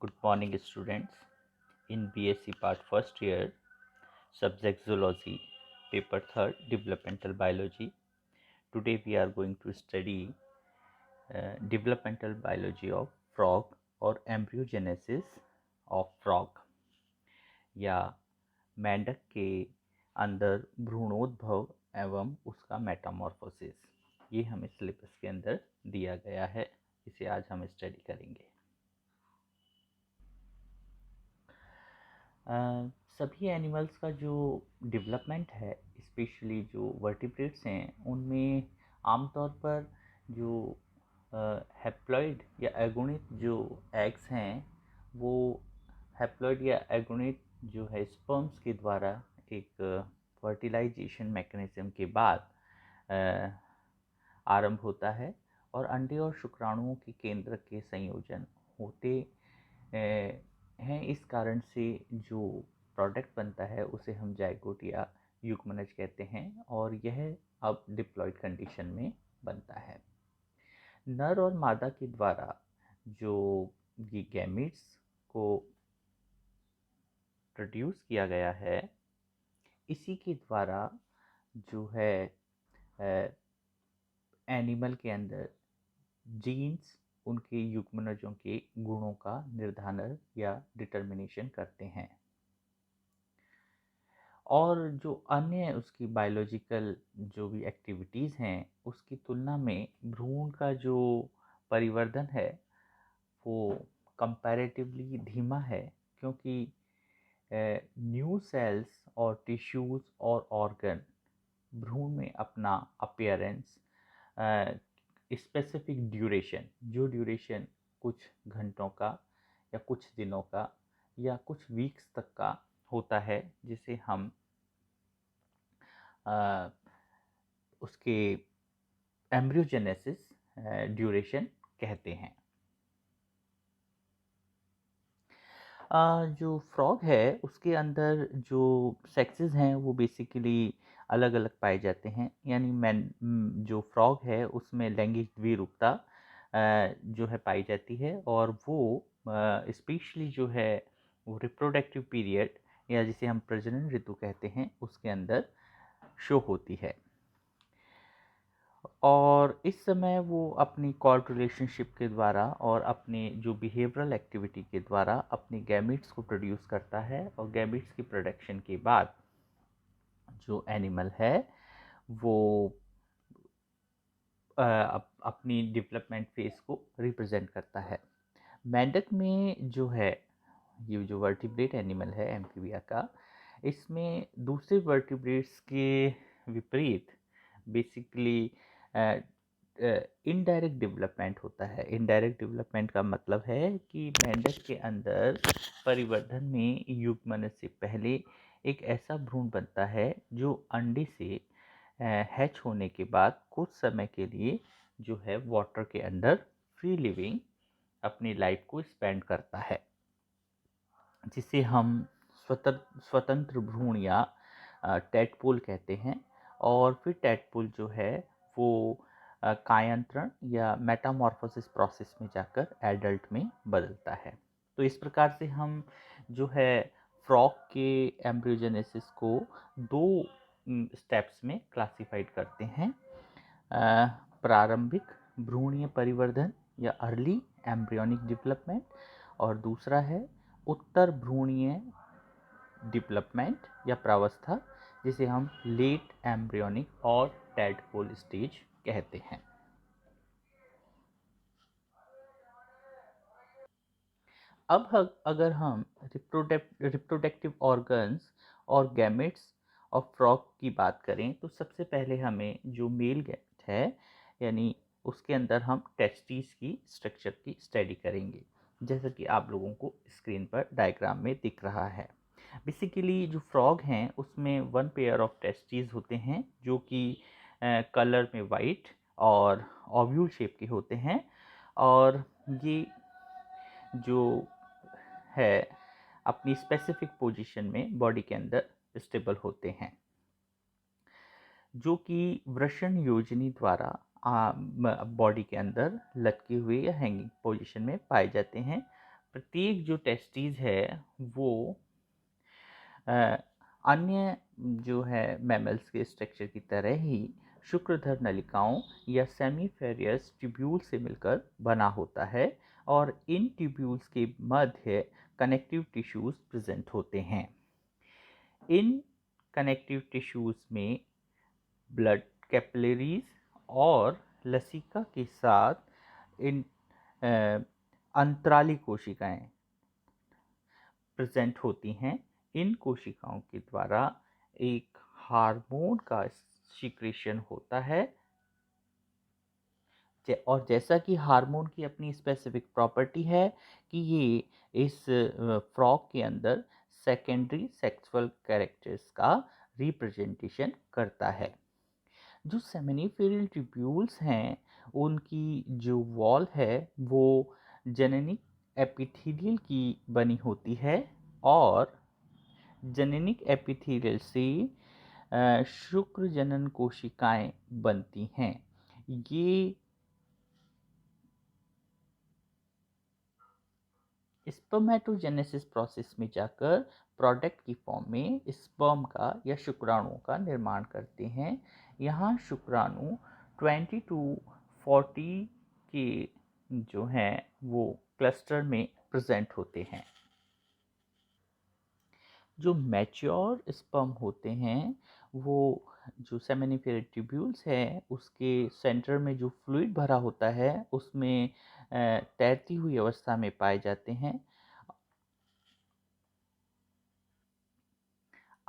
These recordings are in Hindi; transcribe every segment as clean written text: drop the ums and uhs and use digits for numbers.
Good morning, students. In BSc Part First Year, Subject Zoology, Paper Third, Developmental Biology. Today we are going to study developmental biology of frog or embryogenesis of frog या मेंढक के अंदर भ्रूणोद्भव एवं उसका मेटामॉर्फोसिस। ये हमें सिलेबस के अंदर दिया गया है, इसे आज हम स्टडी करेंगे। सभी एनिमल्स का जो डेवलपमेंट है, स्पेशली जो वर्टिब्रेट्स हैं, उनमें आमतौर पर जो हैप्लॉइड या एगोनिट जो एग्स हैं, वो हैप्लॉइड या एगोनिट जो है स्पर्म्स के द्वारा एक फर्टिलाइजेशन मैकेनिज्म के बाद आरंभ होता है और अंडे और शुक्राणुओं के केंद्र के संयोजन होते हैं। इस कारण से जो प्रोडक्ट बनता है उसे हम जाइगोट या युग्मनज कहते हैं और यह अब डिप्लॉयड कंडीशन में बनता है। नर और मादा के द्वारा जो ये गैमीट्स को प्रोड्यूस किया गया है, इसी के द्वारा जो है एनिमल के अंदर जीन्स उनके युग्मनजों के गुणों का निर्धारण या डिटर्मिनेशन करते हैं और जो अन्य उसकी बायोलॉजिकल जो भी एक्टिविटीज़ हैं उसकी तुलना में भ्रूण का जो परिवर्धन है वो कंपैरेटिवली धीमा है, क्योंकि न्यू सेल्स और टिश्यूज़ और ऑर्गन भ्रूण में अपना अपीयरेंस स्पेसिफिक ड्यूरेशन कुछ घंटों का या कुछ दिनों का या कुछ वीक्स तक का होता है, जिसे हम उसके एम्ब्रियोजेनेसिस ड्यूरेशन कहते हैं। जो फ्रॉग है उसके अंदर जो सेक्सेस हैं वो बेसिकली अलग अलग पाए जाते हैं, यानी जो फ्रॉग है उसमें लैंगिक द्विरूपता जो है पाई जाती है और वो स्पेशली जो है वो रिप्रोडक्टिव पीरियड या जिसे हम प्रजनन ऋतु कहते हैं उसके अंदर शो होती है और इस समय वो अपनी कॉर्ड रिलेशनशिप के द्वारा और अपने जो बिहेवियरल एक्टिविटी के द्वारा अपने गैमिट्स को प्रोड्यूस करता है और गैमिट्स की प्रोडक्शन के बाद जो एनिमल है वो अपनी डेवलपमेंट फेज को रिप्रेजेंट करता है। मेंढक में जो है ये जो वर्टिब्रेट एनिमल है एम्फीबिया का, इसमें दूसरे वर्टिब्रेट्स के विपरीत बेसिकली इनडायरेक्ट डेवलपमेंट होता है। इनडायरेक्ट डेवलपमेंट का मतलब है कि मेंढक के अंदर परिवर्धन में युग्मन से पहले एक ऐसा भ्रूण बनता है जो अंडे से हैच होने के बाद कुछ समय के लिए जो है वाटर के अंदर फ्री लिविंग अपनी लाइफ को स्पेंड करता है, जिसे हम स्वतंत्र भ्रूण या टेडपोल कहते हैं। और फिर टेडपोल जो है वो कायांतरण या मेटामॉर्फोसिस प्रोसेस में जाकर एडल्ट में बदलता है। तो इस प्रकार से हम जो है फ्रॉग के एम्ब्रियोजेनेसिस को दो स्टेप्स में क्लासिफाइड करते हैं। प्रारंभिक भ्रूणीय परिवर्धन या अर्ली एम्ब्रियोनिक डेवलपमेंट और दूसरा है उत्तर भ्रूणीय डेवलपमेंट या प्रावस्था, जिसे हम लेट एम्ब्रियोनिक और टेडपोल स्टेज कहते हैं। अब अगर हम रिप्रोडक्टिव ऑर्गन्स और गैमेट्स ऑफ फ्रॉग की बात करें तो सबसे पहले हमें जो मेल गैमेट है यानी उसके अंदर हम टेस्टिस की स्ट्रक्चर की स्टडी करेंगे, जैसा कि आप लोगों को स्क्रीन पर डायग्राम में दिख रहा है। बेसिकली जो फ्रॉग हैं उसमें वन पेयर ऑफ टेस्टिस होते हैं जो कि कलर में वाइट और ओव्यूल शेप के होते हैं और ये जो है अपनी स्पेसिफिक पोजीशन में बॉडी के अंदर स्टेबल होते हैं, जो कि वृषण योजनी द्वारा बॉडी के अंदर लटके हुए या हैंगिंग पोजीशन में पाए जाते हैं। प्रत्येक जो टेस्टिस है वो अ, अन्य जो है मैमल्स के स्ट्रक्चर की तरह ही शुक्रधर नलिकाओं या सेमीफेरियस ट्यूब्यूल से मिलकर बना होता है और इन ट्यूब्यूल्स के मध्य कनेक्टिव टिश्यूज प्रेजेंट होते हैं। इन कनेक्टिव टिश्यूज में ब्लड कैपिलरीज और लसिका के साथ इन अंतराली कोशिकाएं प्रेजेंट होती हैं। इन कोशिकाओं के द्वारा एक हार्मोन का सिक्रेशन होता है और जैसा कि हार्मोन की अपनी स्पेसिफिक प्रॉपर्टी है कि ये इस फ्रॉग के अंदर सेकेंडरी सेक्सुअल कैरेक्टर्स का रिप्रेजेंटेशन करता है। जो सेमिनिफेरल ट्यूब्यूल्स हैं उनकी जो वॉल है वो जेनेनिक एपिथेलियल की बनी होती है और जेनेनिक एपिथेलियल से शुक्र जनन कोशिकाएं बनती हैं। ये स्पर्मेटोजेनेसिस प्रोसेस में जाकर प्रोडक्ट की फॉर्म में स्पर्म का या शुक्राणुओं का निर्माण करते हैं। यहाँ शुक्राणु 20 to 40 के जो हैं वो क्लस्टर में प्रेजेंट होते हैं। जो मैच्योर स्पर्म होते हैं वो जो सेमिनिफेरल ट्यूब्यूल्स है उसके सेंटर में जो फ्लूइड भरा होता है उसमें तैरती हुई अवस्था में पाए जाते हैं।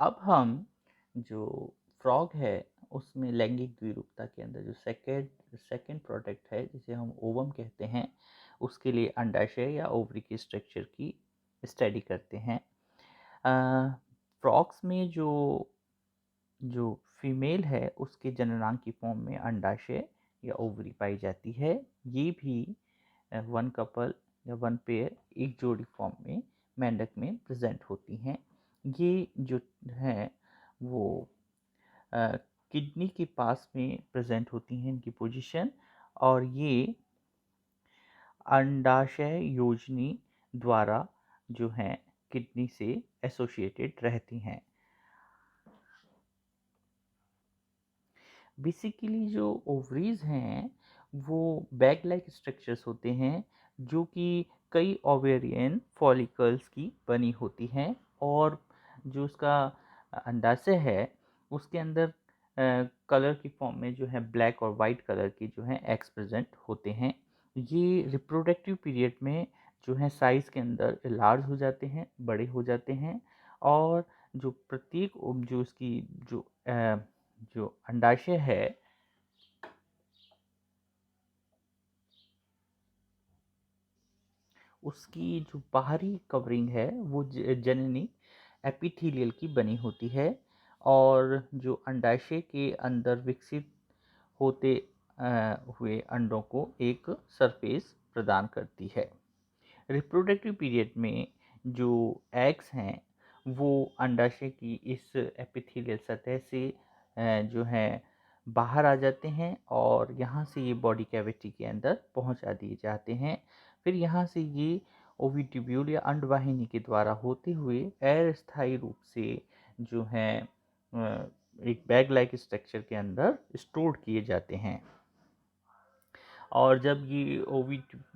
अब हम जो फ्रॉग है उसमें लैंगिक द्विरूपता के अंदर जो सेकेंड प्रोडक्ट है जिसे हम ओवम कहते हैं उसके लिए अंडाशय या ओवरी के स्ट्रक्चर की स्टडी करते हैं। फ्रॉग्स में जो फीमेल है उसके जननांग की फॉर्म में अंडाशय या ओवरी पाई जाती है। ये भी वन कपल या वन पेयर एक जोड़ी फॉर्म में मेंढक में प्रेजेंट होती हैं। ये जो है वो किडनी के पास में प्रेजेंट होती हैं इनकी पोजीशन और ये अंडाशय योजनी द्वारा जो है किडनी से एसोसिएटेड रहती हैं। बेसिकली जो ओवरीज हैं वो बैग लाइक स्ट्रक्चर्स होते हैं जो कि कई ओवेरियन फॉलिकल्स की बनी होती हैं और जो उसका अंडाशय है उसके अंदर कलर की फॉर्म में जो है ब्लैक और वाइट कलर के जो है एग्स प्रेजेंट होते हैं। ये रिप्रोडक्टिव पीरियड में जो है साइज के अंदर लार्ज हो जाते हैं, बड़े हो जाते हैं और जो प्रत्येक जो उसकी जो अंडाशय है उसकी जो बाहरी कवरिंग है वो जननी एपिथेलियल की बनी होती है और जो अंडाशय के अंदर विकसित होते हुए अंडों को एक सरफेस प्रदान करती है। रिप्रोडक्टिव पीरियड में जो एग्स हैं वो अंडाशय की इस एपिथेलियल सतह से जो है बाहर आ जाते हैं और यहाँ से ये बॉडी कैविटी के अंदर पहुँचा दिए जाते हैं। फिर यहाँ से ये ओविट्यूब्यूल या अंडवाहिनी के द्वारा होते हुए अस्थायी रूप से जो है एक बैग लाइक स्ट्रक्चर के अंदर स्टोर किए जाते हैं। और जब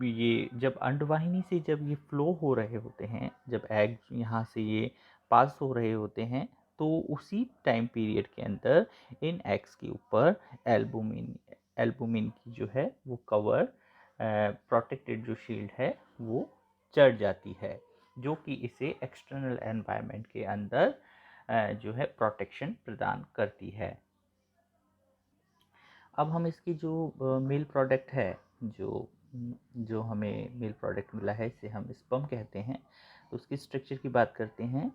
ये जब अंडवाहिनी से जब ये फ्लो हो रहे होते हैं, जब एग यहाँ से ये पास हो रहे होते हैं तो उसी टाइम पीरियड के अंदर इन एग्स के ऊपर एल्बुमिन की जो है वो कवर प्रोटेक्टेड जो शील्ड है वो चढ़ जाती है जो कि इसे एक्सटर्नल एनवायरनमेंट के अंदर जो है प्रोटेक्शन प्रदान करती है। अब हम इसकी जो मेल प्रोडक्ट है जो जो हमें मेल प्रोडक्ट मिला है इसे हम स्पर्म कहते हैं तो उसकी स्ट्रक्चर की बात करते हैं।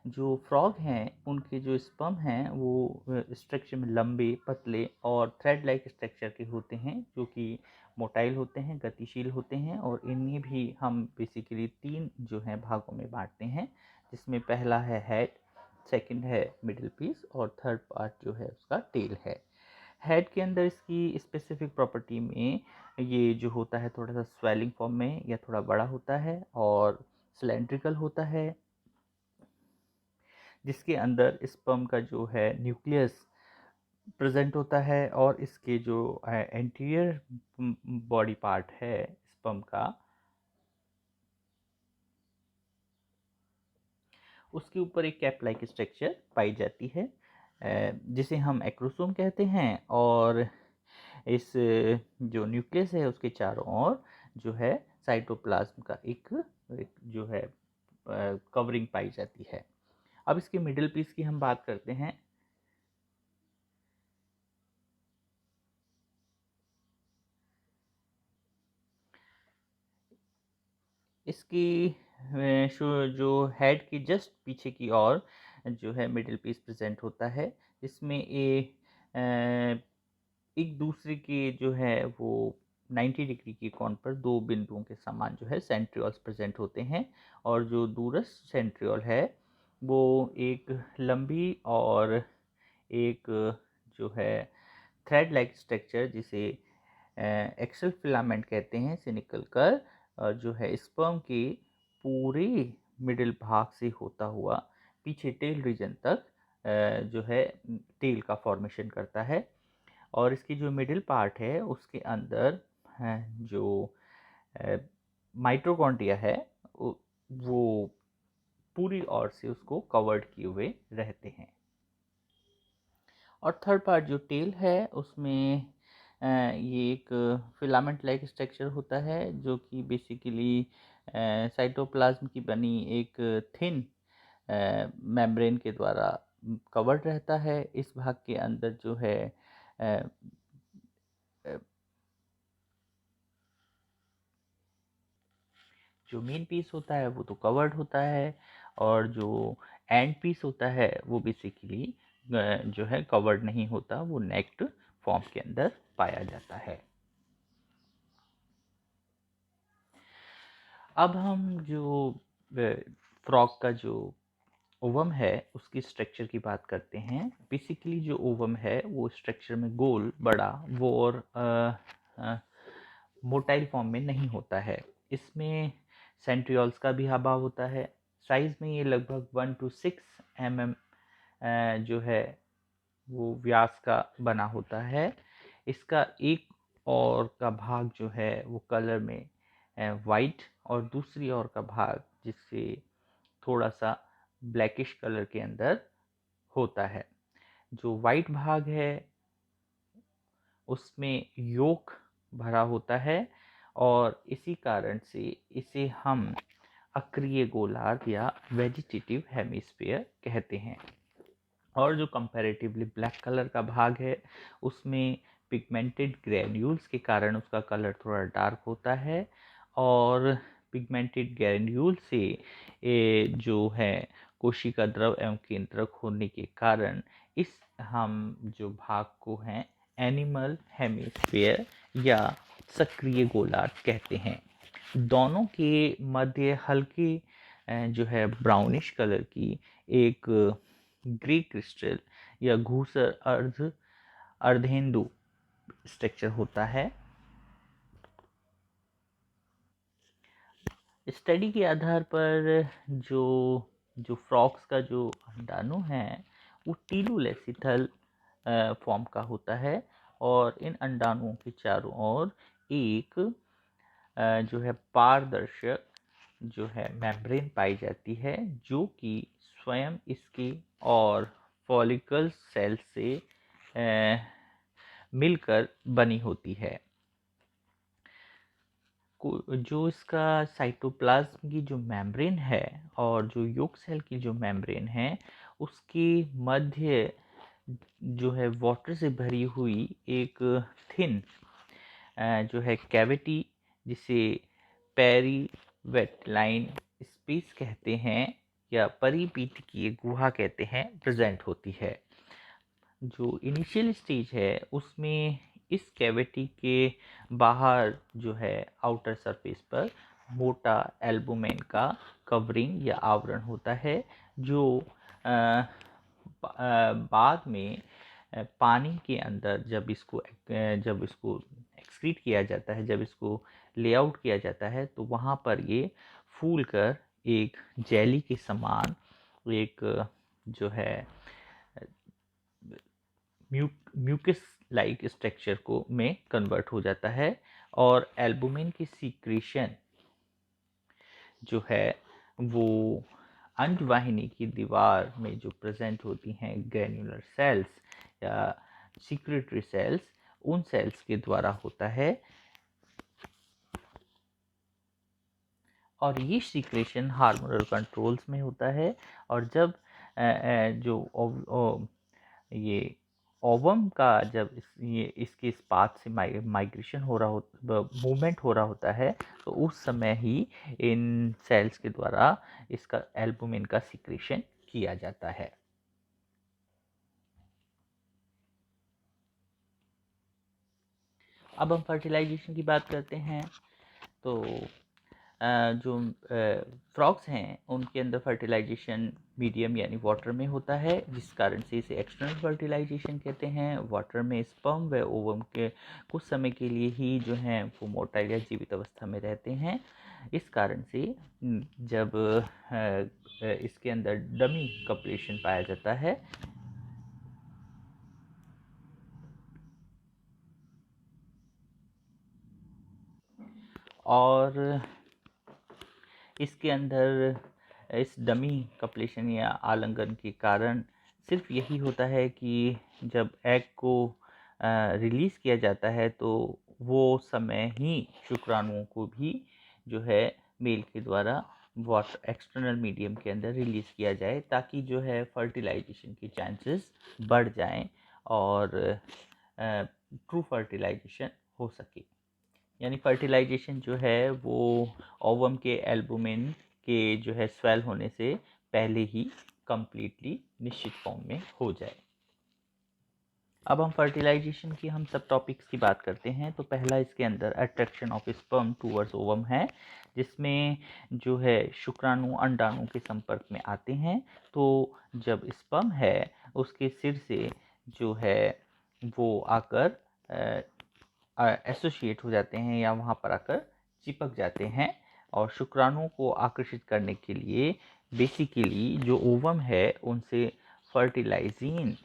जो फ्रॉग हैं उनके जो स्पर्म हैं वो स्ट्रक्चर में लंबे पतले और थ्रेड लाइक स्ट्रक्चर के होते हैं जो कि मोटाइल होते हैं, गतिशील होते हैं और इन्हें भी हम बेसिकली 3 जो हैं भागों में बांटते हैं जिसमें पहला है हेड, सेकंड है मिडिल पीस और थर्ड पार्ट जो है उसका टेल है। हेड के अंदर इसकी स्पेसिफिक प्रॉपर्टी में ये जो होता है थोड़ा सा स्वेलिंग फॉर्म में या थोड़ा बड़ा होता है और सिलेंड्रिकल होता है, जिसके अंदर स्पर्म का जो है न्यूक्लियस प्रेजेंट होता है और इसके जो एंटीरियर बॉडी पार्ट है स्पर्म का, उसके ऊपर एक कैप लाइक स्ट्रक्चर पाई जाती है जिसे हम एक्रोसोम कहते हैं। और इस जो न्यूक्लियस है उसके चारों ओर जो है साइटोप्लाज्म का एक जो है कवरिंग पाई जाती है। अब इसके मिडिल पीस की हम बात करते हैं। इसकी जो हेड की जस्ट पीछे की ओर जो है मिडिल पीस प्रेजेंट होता है, इसमें एक दूसरे के जो है वो 90 डिग्री के कोण पर दो बिंदुओं के समान जो है सेंट्रियोल्स प्रेजेंट होते हैं। और जो दूरस्थ सेंट्रियोल है वो एक लंबी और एक जो है थ्रेड लाइक स्ट्रक्चर जिसे एक्सल फिलामेंट कहते हैं से निकलकर जो है स्पर्म के पूरे मिडिल भाग से होता हुआ पीछे टेल रीजन तक जो है टेल का फॉर्मेशन करता है। और इसकी जो मिडिल पार्ट है उसके अंदर जो माइटोकॉन्ड्रिया है वो पूरी ओर से उसको कवर्ड किए हुए रहते हैं। और थर्ड पार्ट जो टेल है उसमें ये एक फिलामेंट लाइक स्ट्रक्चर होता है जो कि बेसिकली साइटोप्लाज्म की बनी एक थिन मेम्ब्रेन के द्वारा कवर्ड रहता है। इस भाग के अंदर जो है जो मेन पीस होता है वो तो कवर्ड होता है और जो एंड पीस होता है वो बेसिकली जो है कवर्ड नहीं होता, वो नेक्ड फॉर्म के अंदर पाया जाता है। अब हम जो फ्रॉग का जो ओवम है उसकी स्ट्रक्चर की बात करते हैं। बेसिकली जो ओवम है वो स्ट्रक्चर में गोल बड़ा वो और मोटाइल फॉर्म में नहीं होता है। इसमें सेंट्रियोल्स का भी अभाव होता है। साइज में ये लगभग 1 to 6 mm जो है वो व्यास का बना होता है। इसका एक और का भाग जो है वो कलर में वाइट और दूसरी ओर का भाग जिससे थोड़ा सा ब्लैकिश कलर के अंदर होता है। जो वाइट भाग है उसमें योक भरा होता है और इसी कारण से इसे हम अक्रिय गोलार्ध या वेजिटेटिव हेमिस्फीयर कहते हैं। और जो कंपैरेटिवली ब्लैक कलर का भाग है उसमें पिगमेंटेड ग्रैन्यूल्स के कारण उसका कलर थोड़ा डार्क होता है। और पिगमेंटेड ग्रैन्यूल से जो है कोशिका द्रव एवं केंद्रक होने के कारण इस हम जो भाग को हैं एनिमल हेमिस्फीयर या सक्रिय गोलार्ध कहते हैं। दोनों के मध्य हल्के जो है ब्राउनिश कलर की एक ग्रे क्रिस्टल या घूसर अर्धेंदु स्ट्रक्चर होता है। स्टडी के आधार पर जो जो फ्रॉक्स का जो अंडाणु है वो टीलूलेसिथल फॉर्म का होता है और इन अंडाणुओं के चारों ओर एक जो है पारदर्शक जो है मेम्ब्रेन पाई जाती है जो कि स्वयं इसकी और फॉलिकल सेल से मिलकर बनी होती है। जो इसका साइटोप्लाज्म की जो मेम्ब्रेन है और जो योक सेल की जो मेम्ब्रेन है उसके मध्य जो है वाटर से भरी हुई एक थिन जो है कैविटी जिसे पेरीवेटलाइन स्पेस कहते हैं या परिपीठ की गुहा कहते हैं प्रेजेंट होती है। जो इनिशियल स्टेज है उसमें इस कैविटी के बाहर जो है आउटर सरफेस पर मोटा एल्बुमेन का कवरिंग या आवरण होता है जो बाद में पानी के अंदर जब इसको एक्सक्रीट किया जाता है, जब इसको लेआउट किया जाता है, तो वहाँ पर ये फूल कर एक जेली के समान एक जो है म्यूकस लाइक स्ट्रक्चर को में कन्वर्ट हो जाता है। और एल्बुमिन की सीक्रेशन जो है वो अंडवाहिनी की दीवार में जो प्रेजेंट होती हैं ग्रैन्युलर सेल्स या सिक्रेटरी सेल्स, उन सेल्स के द्वारा होता है। और ये सीक्रेशन हार्मोनल कंट्रोल्स में होता है। और जब जो ये ओवम का जब इसके इस पाथ से माइग्रेशन हो रहा हो, मूवमेंट हो रहा होता है, तो उस समय ही इन सेल्स के द्वारा इसका एल्बुमिन का सीक्रेशन किया जाता है। अब हम फर्टिलाइजेशन की बात करते हैं। तो जो फ्रॉग्स हैं उनके अंदर फर्टिलाइजेशन मीडियम यानी वाटर में होता है, जिस कारण से इसे एक्सटर्नल फर्टिलाइजेशन कहते हैं। वाटर में स्पर्म व ओवम के कुछ समय के लिए ही जो हैं वो मोटाइल या जीवित अवस्था में रहते हैं। इस कारण से जब इसके अंदर डमी कपलेशन पाया जाता है, और इसके अंदर इस डमी कपलेशन या आलिंगन के कारण सिर्फ यही होता है कि जब एग को रिलीज़ किया जाता है, तो वो समय ही शुक्राणुओं को भी जो है मेल के द्वारा वाटर एक्सटर्नल मीडियम के अंदर रिलीज़ किया जाए, ताकि जो है फर्टिलाइजेशन की चांसेस बढ़ जाएं और ट्रू फर्टिलाइजेशन हो सके। यानी फर्टिलाइजेशन जो है वो ओवम के एल्बुमिन के जो है स्वेल होने से पहले ही कंप्लीटली निश्चित फॉर्म में हो जाए। अब हम फर्टिलाइजेशन की हम सब टॉपिक्स की बात करते हैं। तो पहला इसके अंदर attraction of sperm towards ovum है, जिसमें जो है शुक्राणु अंडाणु के संपर्क में आते हैं। तो जब स्पर्म है उसके सिर से जो है वो आकर एसोसिएट हो जाते हैं या वहाँ पर आकर चिपक जाते हैं। और शुक्राणुओं को आकर्षित करने के लिए बेसिकली जो ओवम है उनसे फर्टिलाइजिन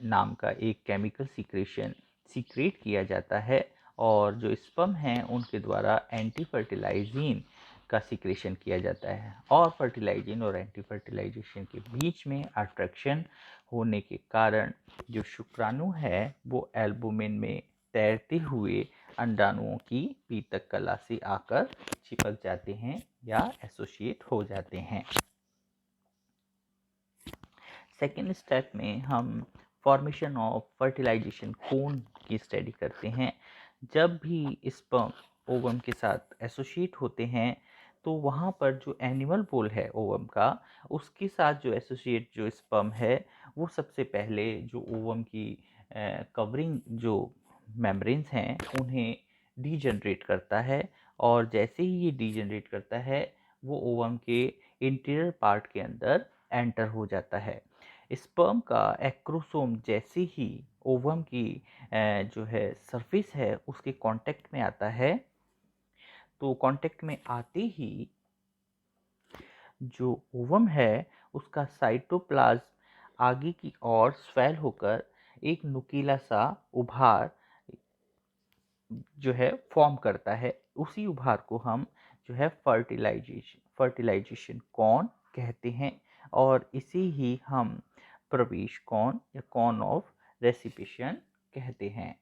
नाम का एक केमिकल सीक्रेट किया जाता है, और जो स्पर्म हैं उनके द्वारा एंटी फर्टिलाइजिन का सीक्रेशन किया जाता है। और फर्टिलाइजिन और एंटी फर्टिलाइजेशन के बीच में अट्रैक्शन होने के कारण जो शुक्राणु है वो एल्बुमिन में तैरते हुए अंडाणुओं की पीतक कला से आकर चिपक जाते हैं या एसोसिएट हो जाते हैं। सेकेंड स्टेप में हम फॉर्मेशन ऑफ फर्टिलाइजेशन कोन की स्टडी करते हैं। जब भी स्पर्म ओवम के साथ एसोसिएट होते हैं, तो वहाँ पर जो एनिमल पोल है ओवम का, उसके साथ जो एसोसिएट जो स्पर्म है वो सबसे पहले जो ओवम की कवरिंग जो मेम्ब्रेन्स हैं उन्हें डीजनरेट करता है। और जैसे ही ये डीजनरेट करता है, वो ओवम के इंटीरियर पार्ट के अंदर एंटर हो जाता है। स्पर्म का एक्रोसोम जैसे ही ओवम की जो है सरफेस है उसके कांटेक्ट में आता है, तो कांटेक्ट में आते ही जो ओवम है उसका साइटोप्लाज्म आगे की ओर स्वेल होकर एक नुकीला सा उभार जो है फॉर्म करता है। उसी उभार को हम जो है फर्टिलाइजेशन कॉन कहते हैं, और इसे ही हम प्रवेश कॉन या कॉन ऑफ रेसिपिएशन कहते हैं।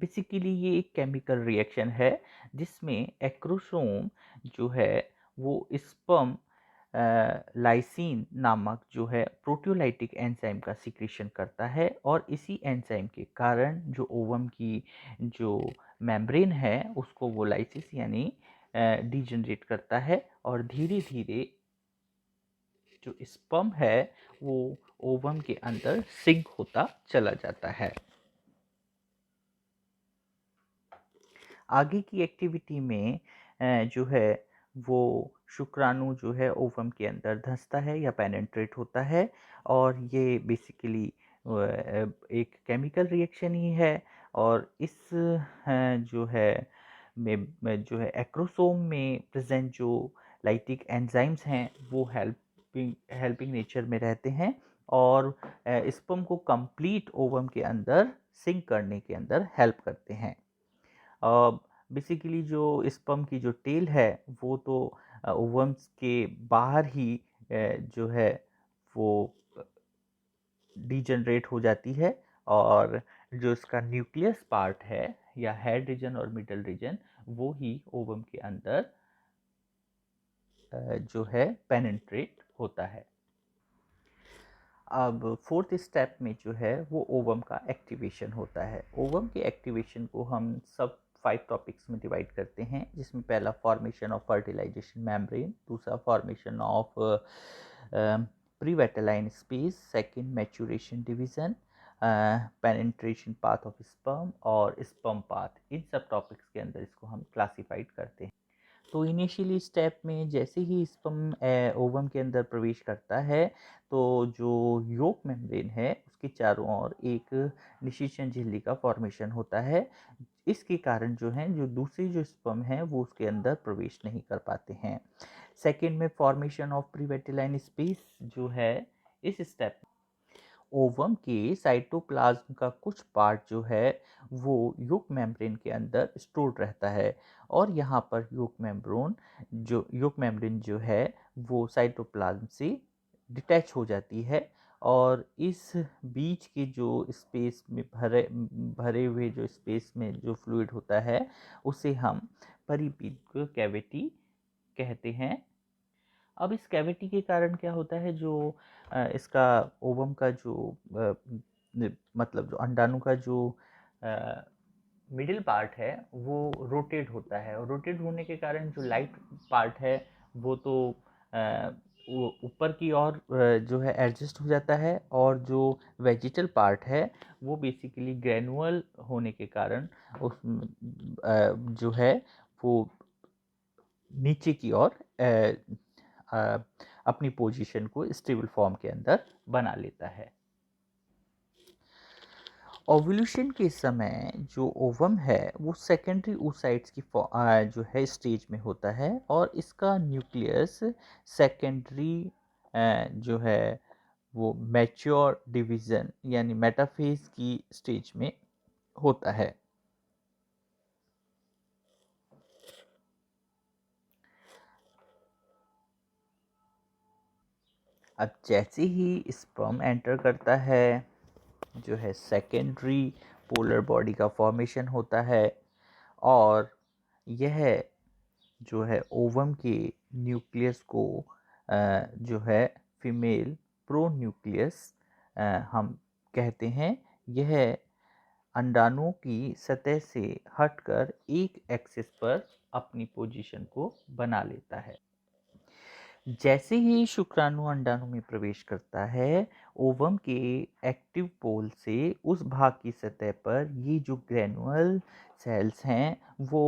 बेसिकली ये एक केमिकल रिएक्शन है जिसमें एक्रोसोम जो है वो स्पर्म लाइसिन नामक जो है प्रोटियोलाइटिक एंजाइम का सिक्रेशन करता है, और इसी एंजाइम के कारण जो ओवम की जो मेम्ब्रेन है उसको वो लाइसिस यानी डिजनरेट करता है, और धीरे धीरे जो स्पर्म है वो ओवम के अंदर सिंक होता चला जाता है। आगे की एक्टिविटी में जो है वो शुक्राणु जो है ओवम के अंदर धंसता है या पेनेट्रेट होता है, और ये बेसिकली एक केमिकल रिएक्शन ही है। और इस जो है में जो है एक्रोसोम में प्रेजेंट जो लाइटिक एंजाइम्स हैं वो हेल्पिंग हेल्पिंग नेचर में रहते हैं और स्पर्म को कंप्लीट ओवम के अंदर सिंक करने के अंदर हेल्प करते हैं। बेसिकली जो स्पर्म की जो टेल है वो तो ओवम्स के बाहर ही जो है वो डिजनरेट हो जाती है और जो इसका न्यूक्लियस पार्ट है या हेड रीजन और मिडल रीजन वो ही ओवम के अंदर जो है पेनिट्रेट होता है। अब फोर्थ स्टेप में जो है वो ओवम का एक्टिवेशन होता है। ओवम के एक्टिवेशन को हम सब 5 टॉपिक्स में डिवाइड करते हैं, जिसमें पहला फॉर्मेशन ऑफ फर्टिलाइजेशन मेम्ब्रेन, दूसरा formation of previtelline space, second maturation division, penetration path of sperm और स्पर्म पाथ। इन सब टॉपिक्स के अंदर इसको हम क्लासिफाइड करते हैं। तो इनिशियली स्टेप में जैसे ही स्पर्म ओवम के अंदर प्रवेश करता है तो जो योक मेम्ब्रेन है उसके चारों ओर एक निषेचन झिल्ली का फॉर्मेशन होता है। इसके कारण जो है जो दूसरे जो स्पर्म है वो उसके अंदर प्रवेश नहीं कर पाते हैं। सेकेंड में फॉर्मेशन ऑफ प्रीवेटिलाइन स्पेस जो है, इस स्टेप ओवम के साइटोप्लाज्म का कुछ पार्ट जो है वो यूक मेम्ब्रेन के अंदर स्टोर्ड रहता है और यहाँ पर यूक मेम्ब्रेन जो है वो साइटोप्लाज्म से डिटैच हो जाती है और इस बीच के जो स्पेस में भरे भरे हुए जो स्पेस में जो फ्लूइड होता है उसे हम परिपीत कैविटी कहते हैं। अब इस कैविटी के कारण क्या होता है, जो इसका ओवम का जो मतलब जो अंडाणु का जो मिडिल पार्ट है वो रोटेट होता है और रोटेट होने के कारण जो लाइट पार्ट है वो तो वो ऊपर की ओर जो है एडजस्ट हो जाता है और जो वेजिटल पार्ट है वो बेसिकली ग्रेनुअल होने के कारण उस जो है वो नीचे की ओर अपनी पोजीशन को स्टेबल फॉर्म के अंदर बना लेता है। ओव्यूलेशन के समय जो ओवम है वो सेकेंडरी oocytes की जो है स्टेज में होता है और इसका न्यूक्लियस सेकेंडरी जो है वो मैच्योर डिवीजन यानी मेटाफेज की स्टेज में होता है। अब जैसे ही स्पर्म एंटर करता है जो है सेकेंडरी पोलर बॉडी का फॉर्मेशन होता है और यह जो है ओवम के न्यूक्लियस को जो है फीमेल प्रो न्यूक्लियस हम कहते हैं। यह अंडाणु की सतह से हटकर एक एक्सिस पर अपनी पोजीशन को बना लेता है। जैसे ही शुक्राणु अंडाणु में प्रवेश करता है ओवम के एक्टिव पोल से उस भाग की सतह पर ये जो ग्रेनुअल सेल्स हैं वो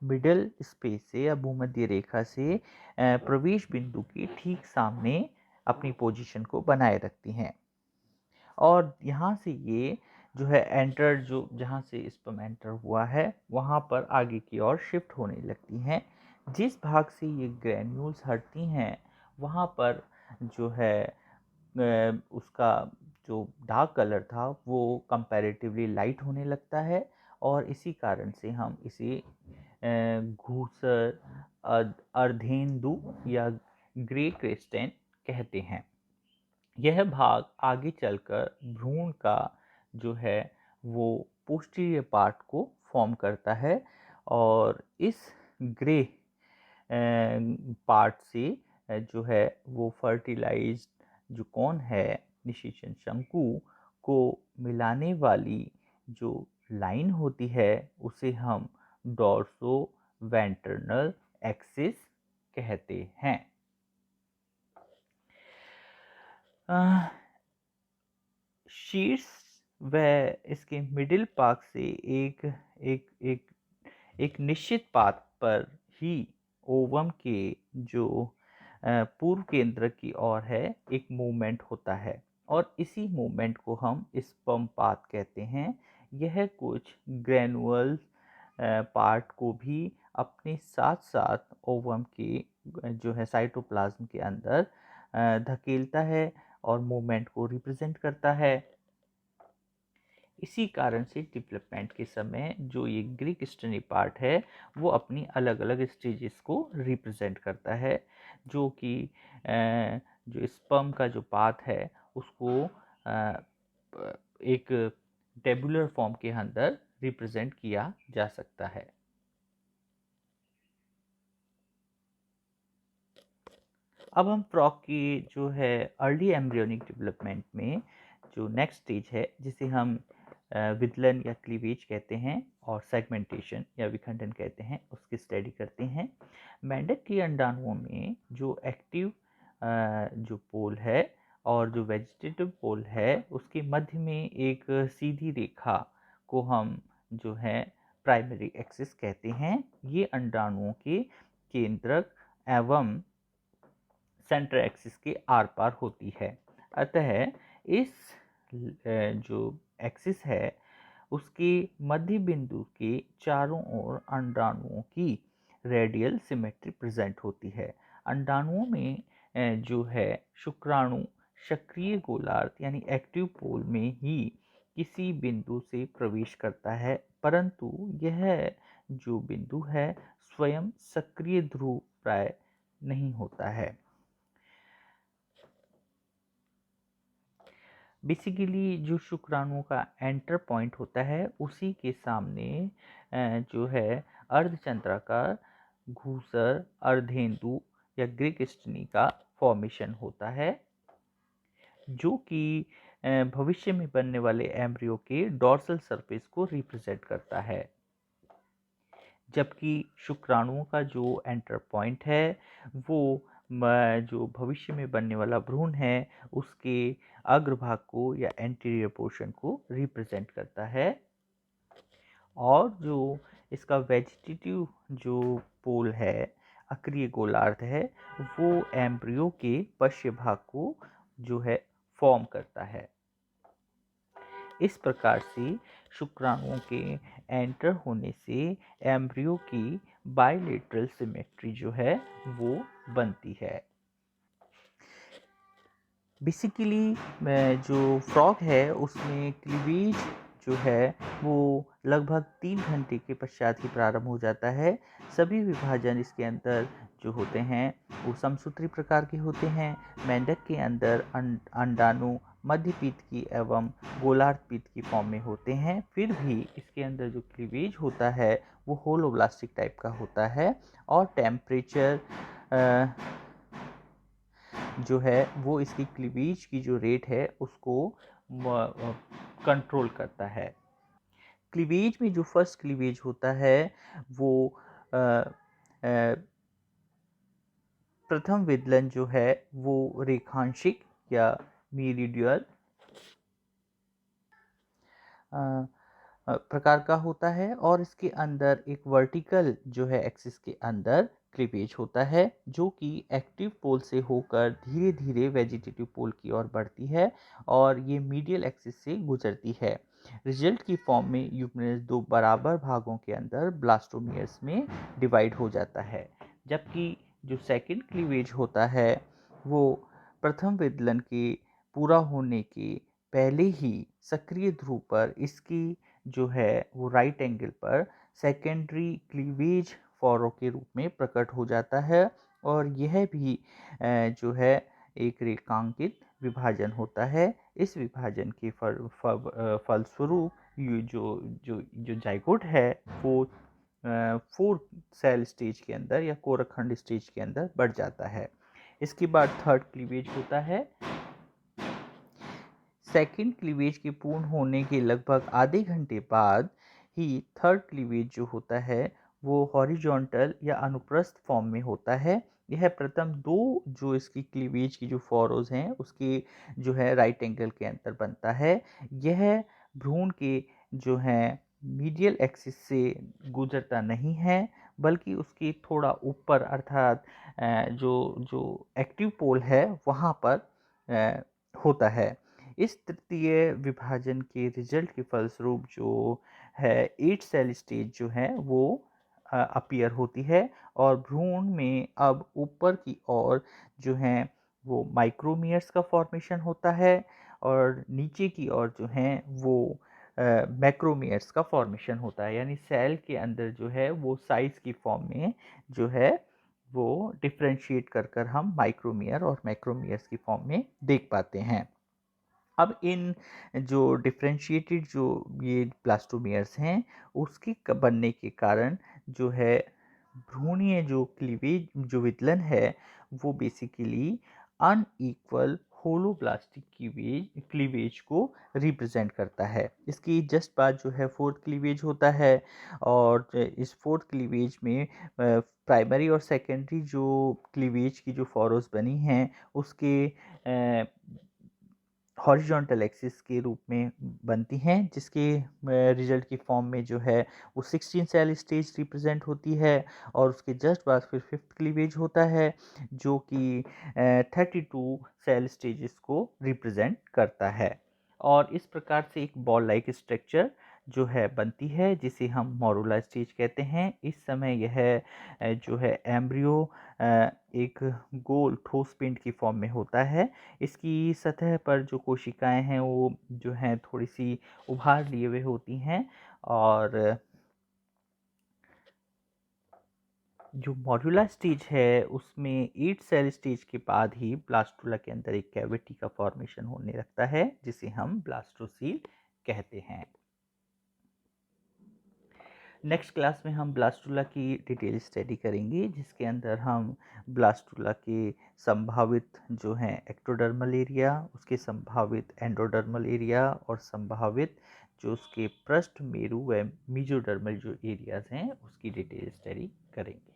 मिडल स्पेस से या भूमध्य रेखा से प्रवेश बिंदु के ठीक सामने अपनी पोजीशन को बनाए रखती हैं और यहाँ से ये जो है एंटर जो जहाँ से स्पर्म एंटर हुआ है वहाँ पर आगे की ओर शिफ्ट होने लगती हैं। जिस भाग से ये ग्रैन्यूल्स हटती हैं वहाँ पर जो है उसका जो डार्क कलर था वो कंपैरेटिवली लाइट होने लगता है और इसी कारण से हम इसे घूसर अर्धेंदु या ग्रे क्रिस्टेन कहते हैं। यह भाग आगे चलकर भ्रूण का जो है वो पोस्टीरियर पार्ट को फॉर्म करता है और इस ग्रे पार्ट से जो है वो फर्टिलाइज्ड जो कौन है निषेचन शंकु को मिलाने वाली जो लाइन होती है उसे हम डॉर्सो वेंट्रनल एक्सिस कहते हैं। शीर्ष व इसके मिडिल पार्ट से एक एक एक एक निश्चित पाथ पर ही ओवम के जो पूर्व केंद्र की ओर है एक मूवमेंट होता है और इसी मूवमेंट को हम स्पर्म पाथ कहते हैं। यह कुछ ग्रेनुअल पार्ट को भी अपने साथ साथ ओवम के जो है साइटोप्लाज्म के अंदर धकेलता है और मूवमेंट को रिप्रेजेंट करता है। इसी कारण से डेवलपमेंट के समय जो ये ग्रीक स्टनी पार्ट है वो अपनी अलग अलग स्टेजेस को रिप्रेजेंट करता है, जो कि जो स्पर्म का जो पाथ है उसको एक टेबुलर फॉर्म के अंदर रिप्रेजेंट किया जा सकता है। अब हम फ्रॉग की जो है अर्ली एम्ब्रियोनिक डेवलपमेंट में जो नेक्स्ट स्टेज है जिसे हम विदलन या क्लीवेज कहते हैं और सेगमेंटेशन या विखंडन कहते हैं, उसकी स्टडी करते हैं। मेंढक के अंडाणुओं में जो एक्टिव जो पोल है और जो वेजिटेटिव पोल है उसके मध्य में एक सीधी रेखा को हम जो है प्राइमरी एक्सिस कहते हैं। ये अंडाणुओं के केंद्रक एवं सेंटर एक्सिस के आर पार होती है। अतः इस जो एक्सिस है उसके मध्य बिंदु के चारों ओर अंडाणुओं की रेडियल सिमेट्री प्रेजेंट होती है। अंडाणुओं में जो है शुक्राणु सक्रिय गोलार्ध यानी एक्टिव पोल में ही किसी बिंदु से प्रवेश करता है, परंतु यह जो बिंदु है स्वयं सक्रिय ध्रुव प्राय नहीं होता है। बेसिकली जो शुक्राणुओं का एंटर पॉइंट होता है उसी के सामने जो है अर्धचंद्राकार घूसर अर्धेंदु या ग्रीक स्टनी का फॉर्मेशन होता है, जो कि भविष्य में बनने वाले एम्ब्रियो के डॉर्सल सरफेस को रिप्रेजेंट करता है। जबकि शुक्राणुओं का जो एंटर पॉइंट है वो जो भविष्य में बनने वाला भ्रूण है उसके अग्रभाग को या एंटीरियर पोर्शन को रिप्रेजेंट करता है। और जो इसका वेजिटेटिव जो पोल है अक्रिय गोलार्ध है वो एम्ब्रियो के पश्य भाग को जो है फॉर्म करता है। इस प्रकार से शुक्राणुओं के एंटर होने से एम्ब्रियो की बायलेटरल सिमेट्री जो है वो बनती है। बेसिकली जो फ्रॉग है उसमें क्लीवेज जो है वो लगभग 3 घंटे के पश्चात ही प्रारंभ हो जाता है। सभी विभाजन इसके अंदर जो होते हैं वो समसूत्री प्रकार के होते हैं। मेंढक के अंदर अंडाणु मध्य पीत की एवं गोलार्ध पीत की फॉर्म में होते हैं। फिर भी इसके अंदर जो क्लीवेज होता है वो होलोब्लास्टिक टाइप का होता है और टेम्परेचर जो है वो इसकी क्लीवेज की जो रेट है उसको कंट्रोल करता है। क्लीवेज में जो फर्स्ट क्लीवेज होता है वो प्रथम विदलन जो है वो रेखांशिक या मेरिडियल प्रकार का होता है और इसके अंदर एक वर्टिकल जो है एक्सिस के अंदर क्लीवेज होता है जो कि एक्टिव पोल से होकर धीरे धीरे वेजिटेटिव पोल की ओर बढ़ती है और ये मीडियल एक्सिस से गुजरती है। रिजल्ट की फॉर्म में यूग्मेनस दो बराबर भागों के अंदर ब्लास्टोमियर्स में डिवाइड हो जाता है। जबकि जो सेकंड क्लीवेज होता है वो प्रथम विदलन के पूरा होने के पहले ही सक्रिय ध्रुव पर इसकी जो है वो राइट एंगल पर सेकेंडरी क्लीवेज फॉरो के रूप में प्रकट हो जाता है और यह भी जो है एक रेखांकित विभाजन होता है। इस विभाजन के फलस्वरूप जो जाइगोट है वो 4 सेल स्टेज के अंदर या कोरखंड स्टेज के अंदर बढ़ जाता है। इसके बाद थर्ड क्लीवेज होता है। सेकेंड क्लीवेज के पूर्ण होने के लगभग आधे घंटे बाद ही थर्ड क्लीवेज जो होता है वो हॉरिजॉन्टल या अनुप्रस्थ फॉर्म में होता है। यह प्रथम दो जो इसकी क्लीवेज की जो फॉरोज हैं उसके जो है राइट एंगल के अंदर बनता है। यह भ्रूण के जो है मीडियल एक्सिस से गुजरता नहीं है बल्कि उसके थोड़ा ऊपर अर्थात जो जो एक्टिव पोल है वहाँ पर होता है। इस तृतीय विभाजन के रिजल्ट के फलस्वरूप जो है 8 सेल स्टेज जो है वो अपीयर होती है और भ्रूण में अब ऊपर की ओर जो है वो माइक्रोमियर्स का फॉर्मेशन होता है और नीचे की ओर जो है वो मैक्रोमियर्स का फॉर्मेशन होता है। यानी सेल के अंदर जो है वो साइज की फॉर्म में जो है वो डिफ्रेंशिएट कर हम माइक्रोमियर और मैक्रोमियर्स की फॉर्म में देख पाते हैं। अब इन जो डिफ्रेंशिएटेड जो ये ब्लास्टोमियर्स हैं उसके बनने के कारण जो है भ्रूणीय जो क्लीवेज जो वितलन है वो बेसिकली अनइक्वल होलोब्लास्टिक क्लीवेज को रिप्रेजेंट करता है। इसकी जस्ट बाद जो है फोर्थ क्लीवेज होता है और इस फोर्थ क्लीवेज में प्राइमरी और सेकेंडरी जो क्लीवेज की जो फॉरोज बनी हैं उसके हॉरिजॉन्टल एक्सिस के रूप में बनती हैं, जिसके रिजल्ट की फॉर्म में जो है वो 16 सेल स्टेज रिप्रेजेंट होती है और उसके जस्ट बाद फिर फिफ्थ क्लीवेज होता है जो कि 32 सेल स्टेजेस को रिप्रेजेंट करता है और इस प्रकार से एक बॉल लाइक स्ट्रक्चर जो है बनती है जिसे हम मोरुला स्टेज कहते हैं। इस समय यह जो है एम्ब्रियो एक गोल ठोस पिंड की फॉर्म में होता है। इसकी सतह पर जो कोशिकाएं हैं वो जो हैं थोड़ी सी उभार लिए हुए होती हैं और जो मॉड्यूला स्टेज है उसमें 8 सेल स्टेज के बाद ही ब्लास्टुला के अंदर एक कैविटी का फॉर्मेशन होने लगता है जिसे हम ब्लास्टोसील कहते हैं। नेक्स्ट क्लास में हम ब्लास्टुला की डिटेल स्टडी करेंगे जिसके अंदर हम ब्लास्टुला के संभावित जो हैं एक्टोडर्मल एरिया, उसके संभावित एंडोडर्मल एरिया और संभावित जो उसके पृष्ठ मेरु व मीजोडर्मल जो एरियाज हैं उसकी डिटेल स्टडी करेंगे।